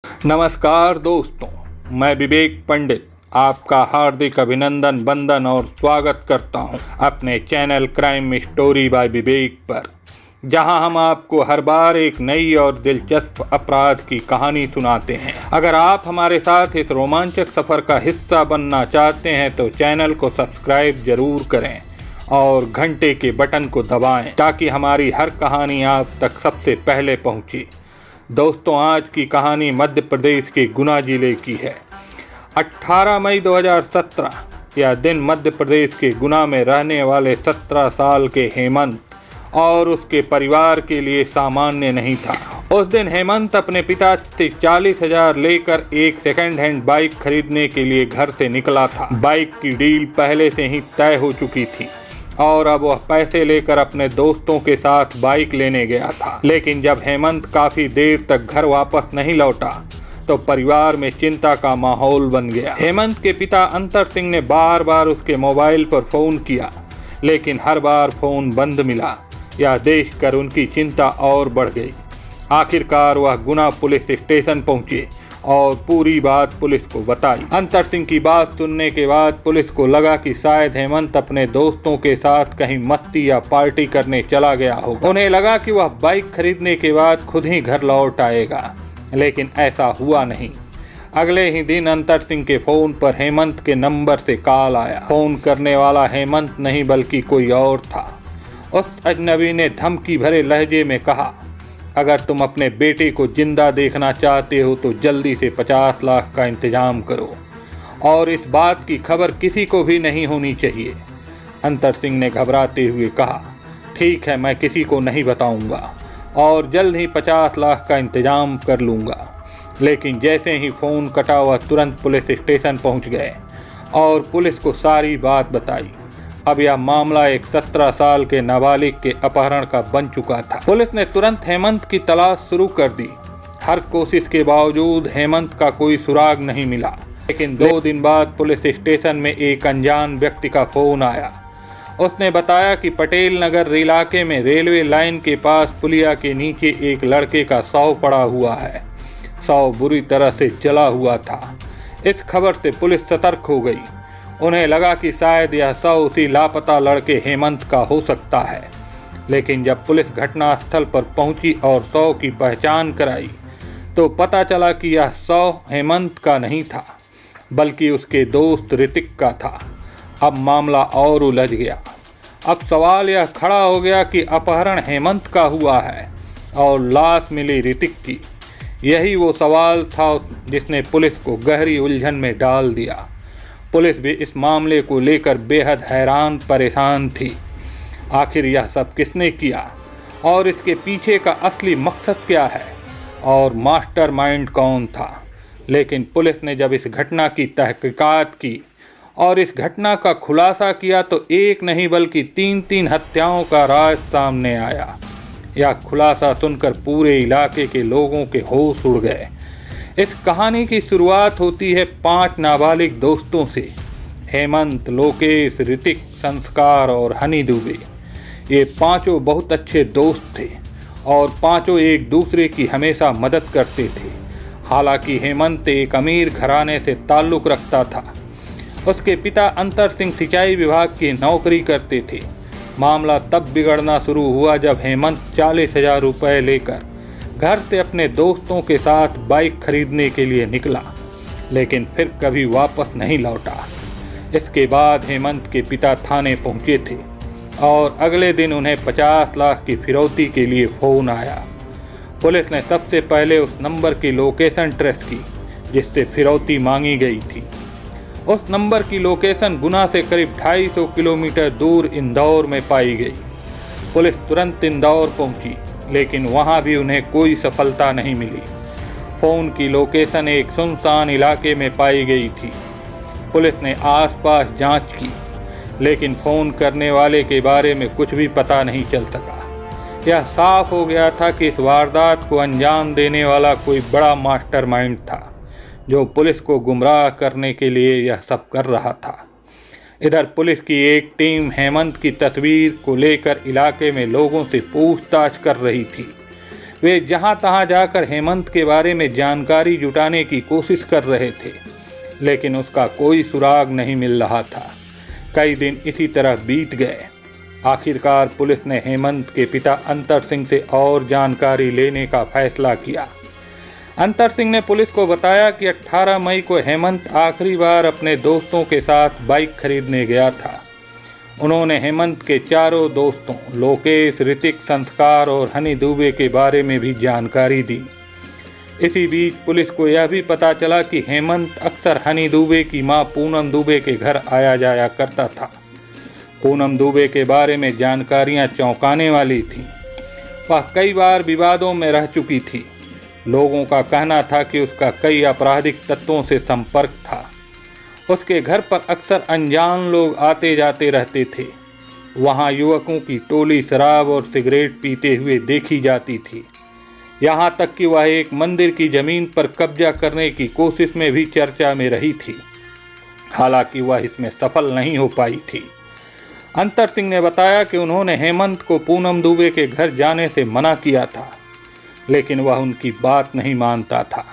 नमस्कार दोस्तों, मैं विवेक पंडित आपका हार्दिक अभिनंदन, वंदन और स्वागत करता हूं अपने चैनल क्राइम स्टोरी बाय विवेक पर, जहां हम आपको हर बार एक नई और दिलचस्प अपराध की कहानी सुनाते हैं। अगर आप हमारे साथ इस रोमांचक सफर का हिस्सा बनना चाहते हैं तो चैनल को सब्सक्राइब जरूर करें और घंटे के बटन को दबाएं ताकि हमारी हर कहानी आप तक सबसे पहले पहुंचे। दोस्तों, आज की कहानी मध्य प्रदेश के गुना जिले की है। 18 मई 2017 यह दिन मध्य प्रदेश के गुना में रहने वाले 17 साल के हेमंत और उसके परिवार के लिए सामान्य नहीं था। उस दिन हेमंत अपने पिता से 40,000 लेकर एक सेकंड हैंड बाइक खरीदने के लिए घर से निकला था। बाइक की डील पहले से ही तय हो चुकी थी और अब वह पैसे लेकर अपने दोस्तों के साथ बाइक लेने गया था। लेकिन जब हेमंत काफी देर तक घर वापस नहीं लौटा तो परिवार में चिंता का माहौल बन गया। हेमंत के पिता अंतर सिंह ने बार बार उसके मोबाइल पर फोन किया, लेकिन हर बार फोन बंद मिला। यह देखकर उनकी चिंता और बढ़ गई। आखिरकार वह गुना पुलिस स्टेशन पहुंचे और पूरी बात पुलिस को बताई। अंतर सिंह की बात सुनने के बाद पुलिस को लगा कि शायद हेमंत अपने दोस्तों के साथ कहीं मस्ती या पार्टी करने चला गया होगा। उन्हें लगा कि वह बाइक खरीदने के बाद खुद ही घर लौट आएगा, लेकिन ऐसा हुआ नहीं। अगले ही दिन अंतर सिंह के फोन पर हेमंत के नंबर से कॉल आया। फोन करने वाला हेमंत नहीं बल्कि कोई और था। उस अजनबी ने धमकी भरे लहजे में कहा, अगर तुम अपने बेटे को जिंदा देखना चाहते हो तो जल्दी से 50 लाख का इंतजाम करो और इस बात की खबर किसी को भी नहीं होनी चाहिए। अंतर सिंह ने घबराते हुए कहा, ठीक है, मैं किसी को नहीं बताऊंगा और जल्द ही 50 लाख का इंतजाम कर लूंगा। लेकिन जैसे ही फ़ोन कटा वह तुरंत पुलिस स्टेशन पहुंच गए और पुलिस को सारी बात बताई। अब यह मामला एक 17 साल के नाबालिग के अपहरण का बन चुका था। पुलिस ने तुरंत हेमंत की तलाश शुरू कर दी। हर कोशिश के बावजूद हेमंत का कोई सुराग नहीं मिला। लेकिन 2 दिन बाद पुलिस स्टेशन में एक अनजान व्यक्ति का फोन आया। उसने बताया कि पटेल नगर इलाके में रेलवे लाइन के पास पुलिया के नीचे एक लड़के का शव पड़ा हुआ है। शव बुरी तरह से जला हुआ था। इस खबर से पुलिस सतर्क हो गई। उन्हें लगा कि शायद यह शव उसी लापता लड़के हेमंत का हो सकता है। लेकिन जब पुलिस घटनास्थल पर पहुंची और शव की पहचान कराई तो पता चला कि यह शव हेमंत का नहीं था बल्कि उसके दोस्त ऋतिक का था। अब मामला और उलझ गया। अब सवाल यह खड़ा हो गया कि अपहरण हेमंत का हुआ है और लाश मिली ऋतिक की। यही वो सवाल था जिसने पुलिस को गहरी उलझन में डाल दिया। पुलिस भी इस मामले को लेकर बेहद हैरान परेशान थी। आखिर यह सब किसने किया और इसके पीछे का असली मकसद क्या है और मास्टरमाइंड कौन था। लेकिन पुलिस ने जब इस घटना की तहकीकात की और इस घटना का खुलासा किया तो एक नहीं बल्कि 3 हत्याओं का राज सामने आया। यह खुलासा सुनकर पूरे इलाके के लोगों के होश उड़ गए। इस कहानी की शुरुआत होती है 5 नाबालिग दोस्तों से, हेमंत, लोकेश, ऋतिक, संस्कार और हनी दुबे। ये 5 बहुत अच्छे दोस्त थे और 5 एक दूसरे की हमेशा मदद करते थे। हालांकि हेमंत एक अमीर घराने से ताल्लुक़ रखता था। उसके पिता अंतर सिंह सिंचाई विभाग की नौकरी करते थे। मामला तब बिगड़ना शुरू हुआ जब हेमंत 40,000 रुपये लेकर घर से अपने दोस्तों के साथ बाइक खरीदने के लिए निकला, लेकिन फिर कभी वापस नहीं लौटा। इसके बाद हेमंत के पिता थाने पहुंचे थे और अगले दिन उन्हें 50 लाख की फिरौती के लिए फ़ोन आया। पुलिस ने सबसे पहले उस नंबर की लोकेशन ट्रेस की जिससे फिरौती मांगी गई थी। उस नंबर की लोकेशन गुना से करीब 250 किलोमीटर दूर इंदौर में पाई गई। पुलिस तुरंत इंदौर पहुंची, लेकिन वहां भी उन्हें कोई सफलता नहीं मिली। फ़ोन की लोकेशन एक सुनसान इलाके में पाई गई थी। पुलिस ने आसपास जांच की, लेकिन फ़ोन करने वाले के बारे में कुछ भी पता नहीं चल सका। यह साफ हो गया था कि इस वारदात को अंजाम देने वाला कोई बड़ा मास्टरमाइंड था जो पुलिस को गुमराह करने के लिए यह सब कर रहा था। इधर पुलिस की एक टीम हेमंत की तस्वीर को लेकर इलाके में लोगों से पूछताछ कर रही थी। वे जहां तहां जाकर हेमंत के बारे में जानकारी जुटाने की कोशिश कर रहे थे, लेकिन उसका कोई सुराग नहीं मिल रहा था। कई दिन इसी तरह बीत गए। आखिरकार पुलिस ने हेमंत के पिता अंतर सिंह से और जानकारी लेने का फैसला किया। अंतर सिंह ने पुलिस को बताया कि 18 मई को हेमंत आखिरी बार अपने दोस्तों के साथ बाइक खरीदने गया था। उन्होंने हेमंत के चारों दोस्तों लोकेश, ऋतिक, संस्कार और हनी दुबे के बारे में भी जानकारी दी। इसी बीच पुलिस को यह भी पता चला कि हेमंत अक्सर हनी दुबे की मां पूनम दुबे के घर आया जाया करता था। पूनम दुबे के बारे में जानकारियां चौंकाने वाली थीं। वह कई बार विवादों में रह चुकी थी। लोगों का कहना था कि उसका कई आपराधिक तत्वों से संपर्क था। उसके घर पर अक्सर अनजान लोग आते जाते रहते थे। वहां युवकों की टोली शराब और सिगरेट पीते हुए देखी जाती थी। यहाँ तक कि वह एक मंदिर की जमीन पर कब्जा करने की कोशिश में भी चर्चा में रही थी। हालांकि वह इसमें सफल नहीं हो पाई थी। अंतर सिंह ने बताया कि उन्होंने हेमंत को पूनम दुबे के घर जाने से मना किया था, लेकिन वह उनकी बात नहीं मानता था।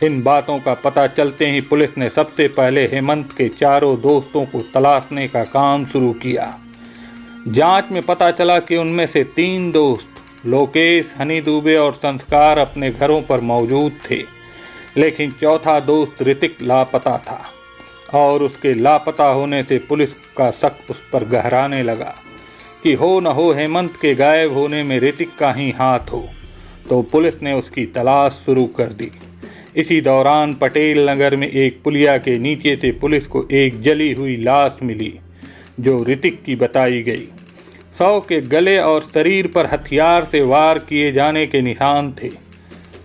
इन बातों का पता चलते ही पुलिस ने सबसे पहले हेमंत के चारों दोस्तों को तलाशने का काम शुरू किया। जांच में पता चला कि उनमें से 3 दोस्त लोकेश, हनी दुबे और संस्कार अपने घरों पर मौजूद थे, लेकिन चौथा दोस्त ऋतिक लापता था और उसके लापता होने से पुलिस का शक उस पर गहराने लगा कि हो न हो हेमंत के गायब होने में ऋतिक का ही हाथ हो। तो पुलिस ने उसकी तलाश शुरू कर दी। इसी दौरान पटेल नगर में एक पुलिया के नीचे से पुलिस को एक जली हुई लाश मिली, जो ऋतिक की बताई गई। शव के गले और शरीर पर हथियार से वार किए जाने के निशान थे।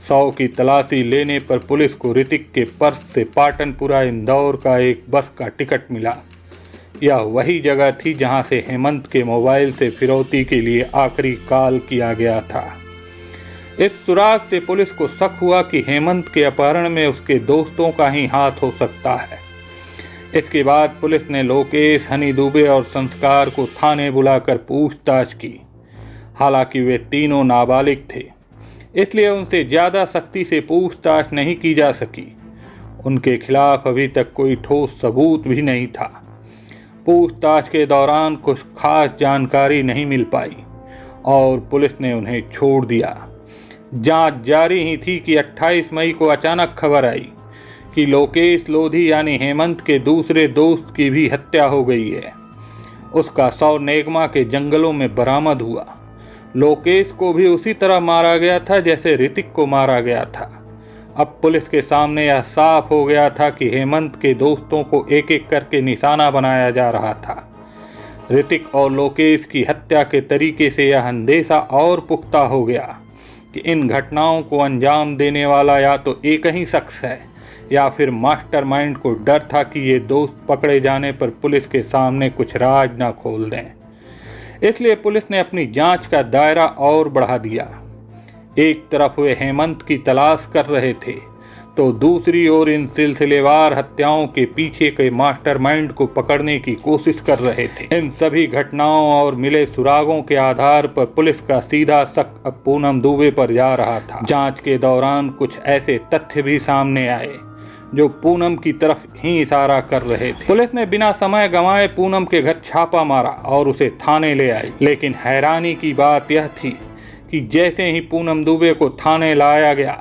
शव की तलाशी लेने पर पुलिस को ऋतिक के पर्स से पाटनपुरा इंदौर का एक बस का टिकट मिला। यह वही जगह थी जहां से हेमंत के मोबाइल से फिरौती के लिए आखिरी कॉल किया गया था। इस सुराग से पुलिस को शक हुआ कि हेमंत के अपहरण में उसके दोस्तों का ही हाथ हो सकता है। इसके बाद पुलिस ने लोकेश, हनी दुबे और संस्कार को थाने बुलाकर पूछताछ की। हालांकि वे तीनों नाबालिग थे, इसलिए उनसे ज़्यादा सख्ती से पूछताछ नहीं की जा सकी। उनके खिलाफ अभी तक कोई ठोस सबूत भी नहीं था। पूछताछ के दौरान कुछ खास जानकारी नहीं मिल पाई और पुलिस ने उन्हें छोड़ दिया। जांच जारी ही थी कि 28 मई को अचानक खबर आई कि लोकेश लोधी यानी हेमंत के दूसरे दोस्त की भी हत्या हो गई है। उसका शव नेगमा के जंगलों में बरामद हुआ। लोकेश को भी उसी तरह मारा गया था जैसे ऋतिक को मारा गया था। अब पुलिस के सामने यह साफ हो गया था कि हेमंत के दोस्तों को एक एक करके निशाना बनाया जा रहा था। ऋतिक और लोकेश की हत्या के तरीके से यह अंदेशा और पुख्ता हो गया कि इन घटनाओं को अंजाम देने वाला या तो एक ही शख्स है या फिर मास्टरमाइंड को डर था कि ये दोस्त पकड़े जाने पर पुलिस के सामने कुछ राज ना खोल दें। इसलिए पुलिस ने अपनी जांच का दायरा और बढ़ा दिया। एक तरफ वे हेमंत की तलाश कर रहे थे, तो दूसरी ओर इन सिलसिलेवार हत्याओं के पीछे के मास्टरमाइंड को पकड़ने की कोशिश कर रहे थे। इन सभी घटनाओं और मिले सुरागों के आधार पर पुलिस का सीधा शक अब पूनम दुबे पर जा रहा था। जांच के दौरान कुछ ऐसे तथ्य भी सामने आए जो पूनम की तरफ ही इशारा कर रहे थे। पुलिस ने बिना समय गंवाए पूनम के घर छापा मारा और उसे थाने ले आई। लेकिन हैरानी की बात यह थी कि जैसे ही पूनम दुबे को थाने लाया गया,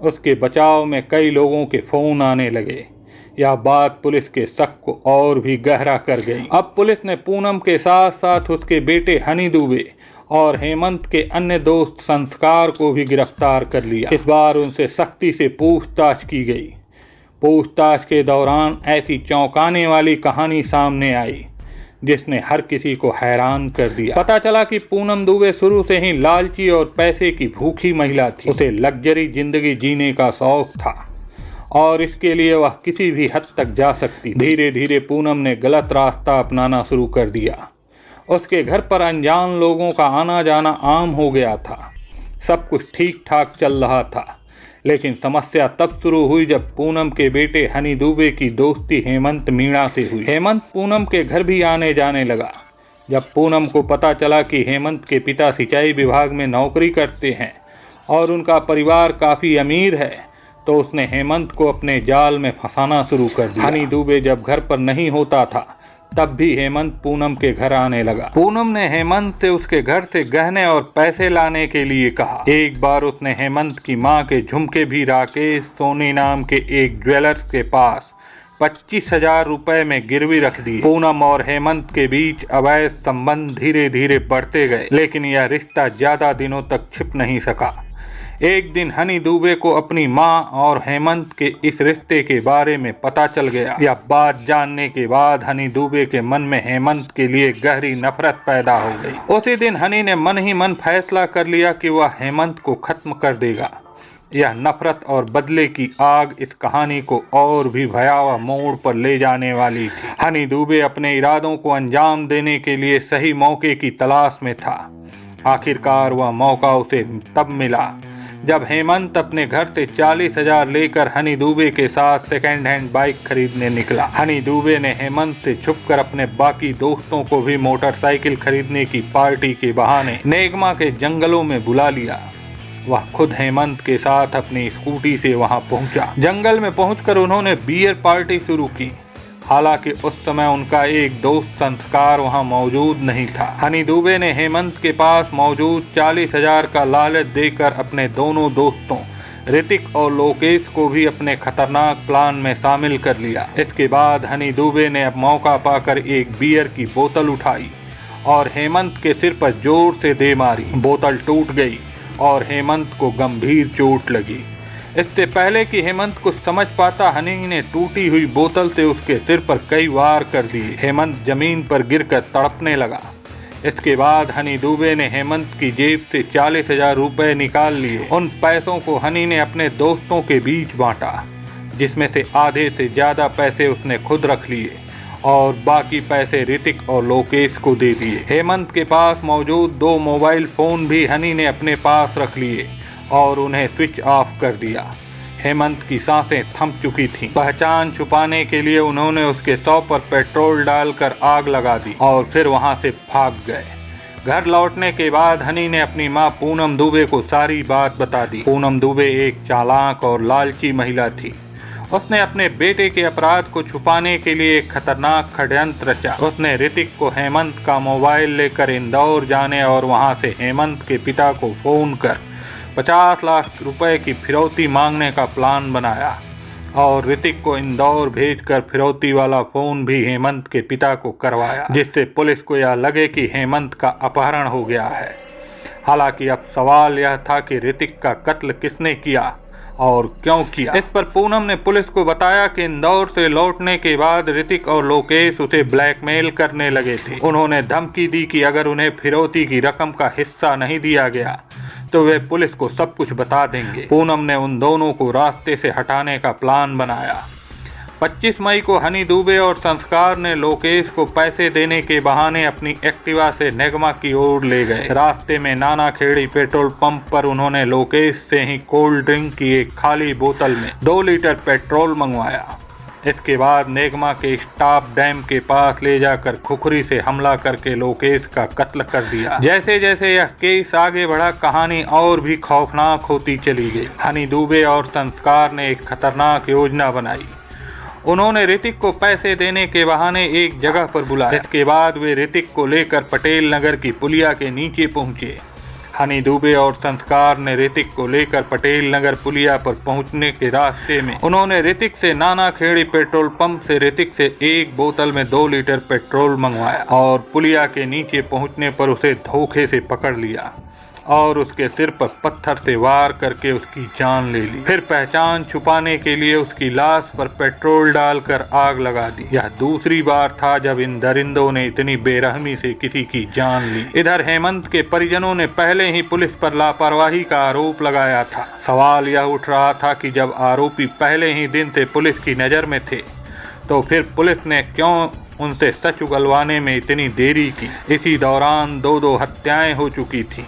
उसके बचाव में कई लोगों के फ़ोन आने लगे। यह बात पुलिस के शक को और भी गहरा कर गई। अब पुलिस ने पूनम के साथ साथ उसके बेटे हनी दुबे और हेमंत के अन्य दोस्त संस्कार को भी गिरफ्तार कर लिया। इस बार उनसे सख्ती से पूछताछ की गई। पूछताछ के दौरान ऐसी चौंकाने वाली कहानी सामने आई जिसने हर किसी को हैरान कर दिया। पता चला कि पूनम दुबे शुरू से ही लालची और पैसे की भूखी महिला थी। उसे लग्जरी जिंदगी जीने का शौक था और इसके लिए वह किसी भी हद तक जा सकती। धीरे धीरे पूनम ने गलत रास्ता अपनाना शुरू कर दिया। उसके घर पर अनजान लोगों का आना जाना आम हो गया था। सब कुछ ठीक ठाक चल रहा था, लेकिन समस्या तब शुरू हुई जब पूनम के बेटे हनी दुबे की दोस्ती हेमंत मीणा से हुई। हेमंत पूनम के घर भी आने जाने लगा। जब पूनम को पता चला कि हेमंत के पिता सिंचाई विभाग में नौकरी करते हैं और उनका परिवार काफ़ी अमीर है, तो उसने हेमंत को अपने जाल में फंसाना शुरू कर दिया। हनी दुबे जब घर पर नहीं होता था तब भी हेमंत पूनम के घर आने लगा। पूनम ने हेमंत से उसके घर से गहने और पैसे लाने के लिए कहा। एक बार उसने हेमंत की मां के झुमके भी राकेश सोनी नाम के एक ज्वेलर्स के पास 25,000 रुपए में गिरवी रख दिए। पूनम और हेमंत के बीच अवैध संबंध धीरे धीरे बढ़ते गए, लेकिन यह रिश्ता ज्यादा दिनों तक छिप नहीं सका। एक दिन हनी दुबे को अपनी मां और हेमंत के इस रिश्ते के बारे में पता चल गया। यह बात जानने के बाद हनी दुबे के मन में हेमंत के लिए गहरी नफरत पैदा हो गई। उसी दिन हनी ने मन ही मन फैसला कर लिया कि वह हेमंत को खत्म कर देगा। यह नफरत और बदले की आग इस कहानी को और भी भयावह मोड़ पर ले जाने वाली थी। हनी दुबे अपने इरादों को अंजाम देने के लिए सही मौके की तलाश में था। आखिरकार वह मौका उसे तब मिला जब हेमंत अपने घर से 40,000 लेकर हनी दुबे के साथ सेकेंड हैंड बाइक खरीदने निकला। हनी दुबे ने हेमंत से छुपकर अपने बाकी दोस्तों को भी मोटरसाइकिल खरीदने की पार्टी के बहाने नेगमा के जंगलों में बुला लिया। वह खुद हेमंत के साथ अपनी स्कूटी से वहां पहुंचा। जंगल में पहुंचकर उन्होंने बियर पार्टी शुरू की। हालांकि उस समय उनका एक दोस्त संस्कार वहां मौजूद नहीं था। हनी दुबे ने हेमंत के पास मौजूद 40,000 का लालच देकर अपने दोनों दोस्तों ऋतिक और लोकेश को भी अपने खतरनाक प्लान में शामिल कर लिया। इसके बाद हनी दुबे ने अब मौका पाकर एक बियर की बोतल उठाई और हेमंत के सिर पर जोर से दे मारी। बोतल टूट गई और हेमंत को गंभीर चोट लगी। इससे पहले कि हेमंत कुछ समझ पाता, हनी ने टूटी हुई बोतल से उसके सिर पर कई वार कर दिए। हेमंत जमीन पर गिरकर तड़पने लगा। इसके बाद हनी दुबे ने हेमंत की जेब से 40,000 रुपए निकाल लिए। उन पैसों को हनी ने अपने दोस्तों के बीच बांटा, जिसमें से आधे से ज़्यादा पैसे उसने खुद रख लिए और बाकी पैसे ऋतिक और लोकेश को दे दिए। हेमंत के पास मौजूद 2 मोबाइल फ़ोन भी हनी ने अपने पास रख लिए और उन्हें स्विच ऑफ कर दिया। हेमंत की सांसें थम चुकी थीं। पहचान छुपाने के लिए उन्होंने उसके शव पर पेट्रोल डालकर आग लगा दी और फिर वहां से भाग गए। घर लौटने के बाद हनी ने अपनी मां पूनम दुबे को सारी बात बता दी। पूनम दुबे एक चालाक और लालची महिला थी। उसने अपने बेटे के अपराध को छुपाने के लिए एक खतरनाक षड्यंत्र रचा। उसने ऋतिक को हेमंत का मोबाइल लेकर इंदौर जाने और वहां से हेमंत के पिता को फोन कर 50 लाख रुपए की फिरौती मांगने का प्लान बनाया और ऋतिक को इंदौर भेजकर फिरौती वाला फोन भी हेमंत के पिता को करवाया, जिससे पुलिस को यह लगे कि हेमंत का अपहरण हो गया है। हालांकि अब सवाल यह था कि ऋतिक का कत्ल किसने किया और क्यों किया। इस पर पूनम ने पुलिस को बताया कि इंदौर से लौटने के बाद ऋतिक और लोकेश उसे ब्लैकमेल करने लगे थे। उन्होंने धमकी दी कि अगर उन्हें फिरौती की रकम का हिस्सा नहीं दिया गया तो वे पुलिस को सब कुछ बता देंगे। पूनम ने उन दोनों को रास्ते से हटाने का प्लान बनाया। 25 मई को हनी दुबे और संस्कार ने लोकेश को पैसे देने के बहाने अपनी एक्टिवा से नेगमा की ओर ले गए। रास्ते में नाना खेड़ी पेट्रोल पंप पर उन्होंने लोकेश से ही कोल्ड ड्रिंक की एक खाली बोतल में 2 लीटर पेट्रोल मंगवाया। इसके बाद नेगमा के स्टॉप डैम के पास ले जाकर खुखरी से हमला करके लोकेश का कत्ल कर दिया। जैसे जैसे यह केस आगे बढ़ा, कहानी और भी खौफनाक होती चली गई। हनी दुबे और संस्कार ने एक खतरनाक योजना बनाई। उन्होंने ऋतिक को पैसे देने के बहाने एक जगह पर बुलाया। इसके बाद वे ऋतिक को लेकर पटेल नगर की पुलिया के नीचे पहुंचे। हनी दुबे और संस्कार ने ऋतिक को लेकर पटेल नगर पुलिया पर पहुंचने के रास्ते में उन्होंने ऋतिक से नाना खेड़ी पेट्रोल पंप से ऋतिक से एक बोतल में 2 लीटर पेट्रोल मंगवाया और पुलिया के नीचे पहुंचने पर उसे धोखे से पकड़ लिया और उसके सिर पर पत्थर से वार करके उसकी जान ले ली। फिर पहचान छुपाने के लिए उसकी लाश पर पेट्रोल डालकर आग लगा दी। यह दूसरी बार था जब इन दरिंदों ने इतनी बेरहमी से किसी की जान ली। इधर हेमंत के परिजनों ने पहले ही पुलिस पर लापरवाही का आरोप लगाया था। सवाल यह उठ रहा था कि जब आरोपी पहले ही दिन से पुलिस की नज़र में थे तो फिर पुलिस ने क्यों उनसे सच उगलवाने में इतनी देरी की। इसी दौरान 2 हत्याएं हो चुकी थी।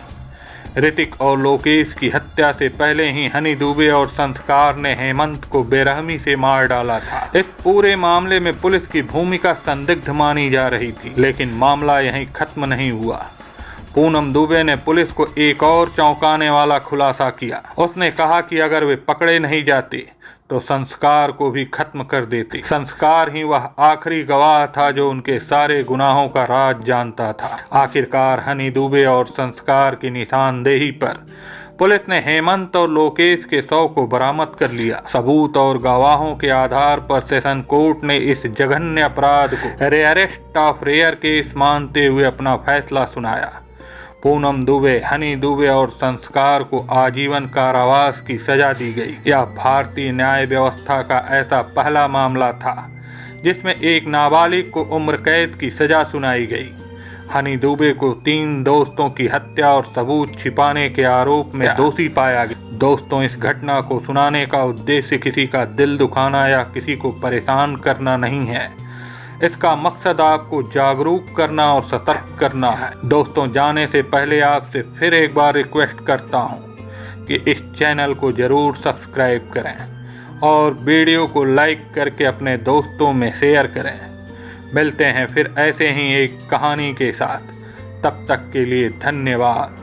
ऋतिक और लोकेश की हत्या से पहले ही हनी दुबे और संस्कार ने हेमंत को बेरहमी से मार डाला था। इस पूरे मामले में पुलिस की भूमिका संदिग्ध मानी जा रही थी, लेकिन मामला यहीं खत्म नहीं हुआ। पूनम दुबे ने पुलिस को एक और चौंकाने वाला खुलासा किया। उसने कहा कि अगर वे पकड़े नहीं जाते तो संस्कार को भी खत्म कर देते। संस्कार ही वह आखिरी गवाह था जो उनके सारे गुनाहों का राज जानता था। आखिरकार हनी दुबे और संस्कार की निशानदेही पर पुलिस ने हेमंत और लोकेश के शव को बरामद कर लिया। सबूत और गवाहों के आधार पर सेशन कोर्ट ने इस जघन्य अपराध को रेयरेस्ट ऑफ रेयर केस मानते हुए अपना फैसला सुनाया। पूनम दुबे, हनी दुबे और संस्कार को आजीवन कारावास की सजा दी गई। यह भारतीय न्याय व्यवस्था का ऐसा पहला मामला था जिसमें एक नाबालिग को उम्र कैद की सजा सुनाई गई। हनी दुबे को 3 दोस्तों की हत्या और सबूत छिपाने के आरोप में दोषी पाया गया। दोस्तों, इस घटना को सुनाने का उद्देश्य किसी का दिल दुखाना या किसी को परेशान करना नहीं है। इसका मकसद आपको जागरूक करना और सतर्क करना है। दोस्तों, जाने से पहले आपसे फिर एक बार रिक्वेस्ट करता हूँ कि इस चैनल को ज़रूर सब्सक्राइब करें और वीडियो को लाइक करके अपने दोस्तों में शेयर करें। मिलते हैं फिर ऐसे ही एक कहानी के साथ। तब तक के लिए धन्यवाद।